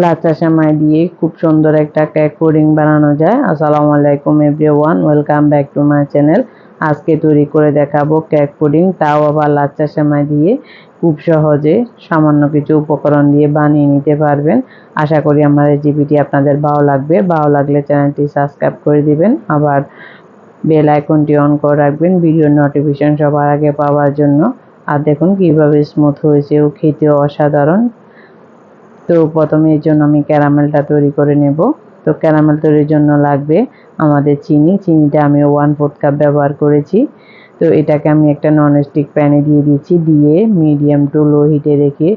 লাচ্ছা সেমাই দিয়ে খুব সুন্দর একটা কেক পুডিং বানানো যায়। আসসালামু আলাইকুম everyone, welcome back to my channel. আজকে তৈরি করে দেখাবো কেক পুডিং, তাও আবার লাচ্ছা সেমাই দিয়ে। খুব সহজে সামান্য কিছু উপকরণ দিয়ে বানিয়ে নিতে পারবেন। আশা করি আমার রেসিপিটি আপনাদের ভালো লাগবে। ভালো লাগলে চ্যানেলটি সাবস্ক্রাইব করে দিবেন, আবার বেল আইকনটি অন করে রাখবেন ভিডিওর নোটিফিকেশন সবার আগে পাওয়ার জন্য। আর দেখুন কিভাবে স্মুথ হয়েছে ও খেতেও অসাধারণ। তো প্রথমে এর জন্য আমি ক্যারামেলটা তৈরি করে নেব। তো ক্যারামেল তৈরির জন্য লাগবে আমাদের চিনিটা আমি 1/4 কাপ ব্যবহার করেছি। তো এটাকে আমি একটা ননস্টিক প্যানে দিয়ে দিচ্ছি, দিয়ে মিডিয়াম টু লো হিটে রেখে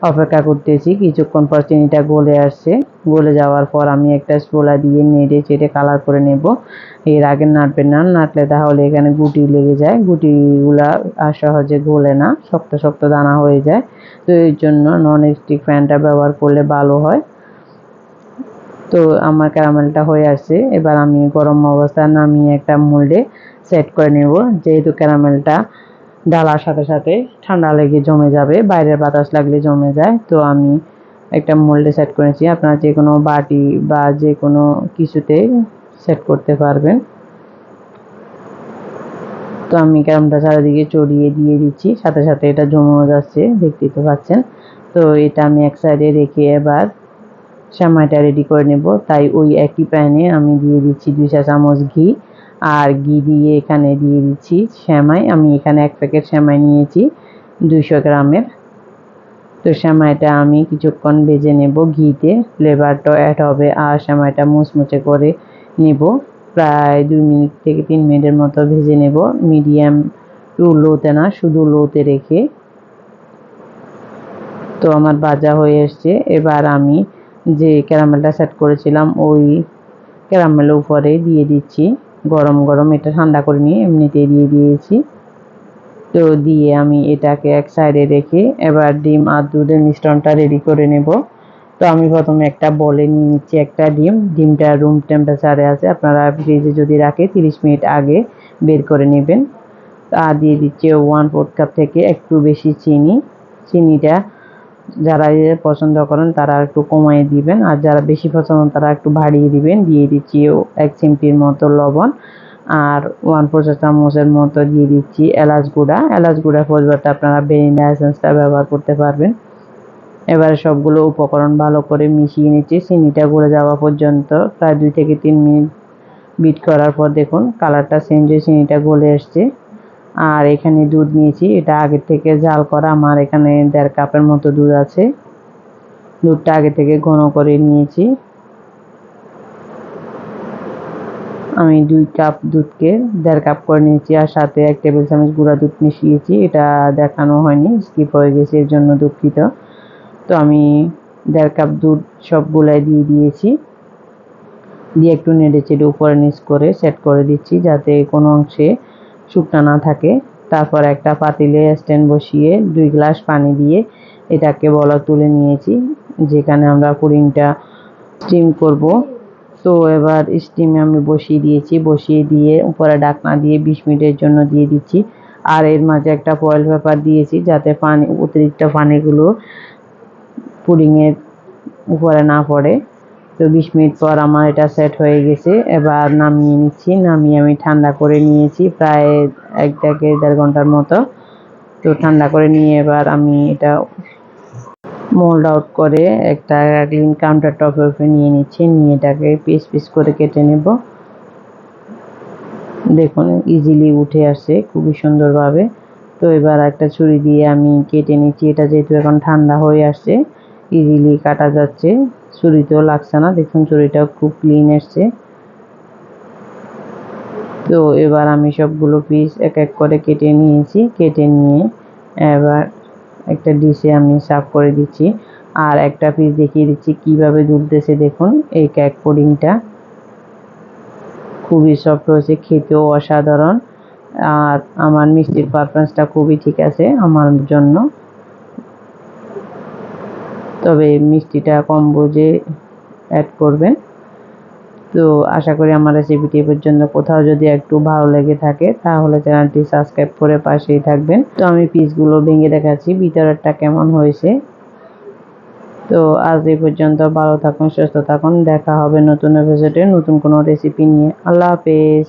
অপেক্ষা করতেছি। কিছুক্ষণ পর চিনিটা গলে আসছে। গলে যাওয়ার পর আমি একটা স্পুলা দিয়ে নেড়ে চেড়ে কালার করে নেব। এর আগে নাড়বেন না, নাড়লে তাহলে এখানে গুটি লেগে যায়, গুটিগুলা আর সহজে গলে না, শক্ত শক্ত দানা হয়ে যায়। তো এর জন্য ননস্টিক প্যানটা ব্যবহার করলে ভালো হয়। তো আমার ক্যারামেলটা হয়ে আসছে। এবার আমি গরম অবস্থায় নামিয়ে একটা মোল্ডে সেট করে নেব। যেহেতু ক্যারামেলটা ঢালার সাথে সাথে ঠান্ডা লেগে জমে যাবে, বাইরের বাতাস লাগলে জমে যায়। তো আমি একটা মোল্ডে সেট করেছি, আপনারা যে কোনো বাটি বা যে কোনো কিছুতে সেট করতে পারবেন। তো আমি ক্যারামটা চারিদিকে চড়িয়ে দিয়ে দিচ্ছি, সাথে সাথে এটা জমেও যাচ্ছে, দেখতেই তো পাচ্ছেন। তো এটা আমি এক সাইডে রেখে এবার সেমাইটা রেডি করে নেব। তাই ওই একই প্যানে আমি দিয়ে দিচ্ছি 2 চা চামচ ঘি, আর ঘি দিয়ে এখানে দিয়ে দিচ্ছি সেমাই। আমি এখানে 1 প্যাকেট সেমাই নিয়েছি 200 গ্রামের। তো সেমাইটা আমি কিছুক্ষণ ভেজে নেব ঘিতে, ফ্লেভারটা অ্যাড হবে আর সেমাইটা মুচমুচে করে নেব। প্রায় 2 মিনিট থেকে 3 মিনিটের মতো ভেজে নেব, মিডিয়াম টু লোতে না, শুধু লোতে রেখে। তো আমার ভাজা হয়ে এসছে। এবার আমি যে ক্যারামেলটা সেট করেছিলাম ওই ক্যারামেলের উপরে দিয়ে দিচ্ছি গরম গরম। এটা ঠান্ডা করে নিয়ে এমনিতেই দিয়ে দিয়েছি। তো দিয়ে আমি এটাকে এক সাইডে রেখে এবার ডিম আর দুধের মিশ্রণটা রেডি করে নেব। তো আমি প্রথমে একটা বলে নিয়ে নিচ্ছি একটা ডিমটা রুম টেম্পারেচারে আছে, আপনারা ফ্রিজে যদি রাখে 30 মিনিট আগে বের করে নেবেন। আর দিয়ে দিচ্ছি 1/4 কাপ থেকে একটু বেশি চিনিটা যারা পছন্দ করেন তারা একটু কমিয়ে দিবেন, আর যারা বেশি পছন্দ তারা একটু বাড়িয়ে দিবেন। দিয়ে দিচ্ছি 1 চিমটির মতো লবণ, আর 1/4 চা চামচের মতো দিয়ে দিচ্ছি এলাচ গুঁড়া পরিবর্তে আপনারা ভ্যানিলা এসেন্সটা ব্যবহার করতে পারবেন। এবারে সবগুলো উপকরণ ভালো করে মিশিয়ে নিচ্ছি চিনিটা গলে যাওয়া পর্যন্ত, প্রায় 2 থেকে 3 মিনিট বিট করার পর দেখুন কালারটা চেঞ্জ হয়ে চিনিটা গলে এসছে। আর এখানে দুধ নিয়েছি, এটা আগে থেকে জাল করা, আমার এখানে 1.5 কাপের মতো দুধ আছে। দুধটা আগে থেকে ঘন করে নিয়েছি। আমি 2 কাপ দুধকে 1.5 কাপ করে নিয়েছি, আর সাথে 1 টেবিল চামচ গুঁড়া দুধ মিশিয়েছি। এটা দেখানো হয়নি, স্কিপ হয়ে গেছে, এর জন্য দুঃখিত। তো আমি 1.5 কাপ দুধ সবগুলাই দিয়ে দিয়েছি, দিয়ে একটু নেড়ে চেড়ে উপরে নিচ করে সেট করে দিচ্ছি যাতে কোনো অংশে শুকনা না থাকে। তারপর একটা পাতিলে স্ট্যান্ড বসিয়ে 2 গ্লাস পানি দিয়ে এটাকে বলক তুলে নিয়েছি, যেখানে আমরা পুডিংটা স্টিম করব। তো এবার স্টিমে আমি বসিয়ে দিয়ে উপরে ঢাকনা দিয়ে 20 মিনিটের জন্য দিয়ে দিচ্ছি। আর এর মাঝে একটা ফয়েল পেপার দিয়েছি যাতে অতিরিক্ত পানিগুলো পুডিংয়ের উপরে না পড়ে। তো 20 মিনিট পর আমার এটা সেট হয়ে গেছে। এবার নামিয়ে নিচ্ছি, নামিয়ে আমি ঠান্ডা করে নিয়েছি প্রায় 1 থেকে 1.5 ঘন্টার মতো। তো ঠান্ডা করে নিয়ে এবার আমি এটা মোল্ড আউট করে একটা ক্লিন কাউন্টার টপের উপরে নিয়ে নিচ্ছি, নিয়ে এটাকে পিস পিস করে কেটে নেব। দেখুন ইজিলি উঠে আসছে খুবই সুন্দরভাবে। তো এবার একটা ছুরি দিয়ে আমি কেটে নিচ্ছি, এটা যেহেতু এখন ঠান্ডা হয়ে আসছে ইজিলি কাটা যাচ্ছে, ছুরিতেও লাগছে না। দেখুন ছুরিটাও খুব ক্লিন এসছে। তো এবার আমি সবগুলো পিস এক এক করে কেটে নিয়েছি, কেটে নিয়ে এবার একটা ডিশে আমি সার্ভ করে দিচ্ছি। আর একটা পিস দেখিয়ে দিচ্ছি কিভাবে দুলতেছে। দেখুন এই কেক পুডিংটা খুবই সফট হয়েছে, খেতেও অসাধারণ। আর আমার মিষ্টির পারফরমেন্সটা খুবই ঠিক আছে আমার জন্য, তবে মিষ্টিটা কম বুঝে অ্যাড করবেন। তো আশা করি আমার রেসিপিটি এ পর্যন্ত কোথাও যদি একটু ভালো লেগে থাকে তাহলে চ্যানেলটি সাবস্ক্রাইব করে পাশেই থাকবেন। তো আমি পিসগুলো ভেঙে দেখাচ্ছি ভিতরেরটা কেমন হয়েছে। তো তো আজ এই পর্যন্ত, ভালো থাকুন, সুস্থ থাকুন, দেখা হবে নতুন এপিসোডে নতুন কোনো রেসিপি নিয়ে। আল্লাহ হাফেজ।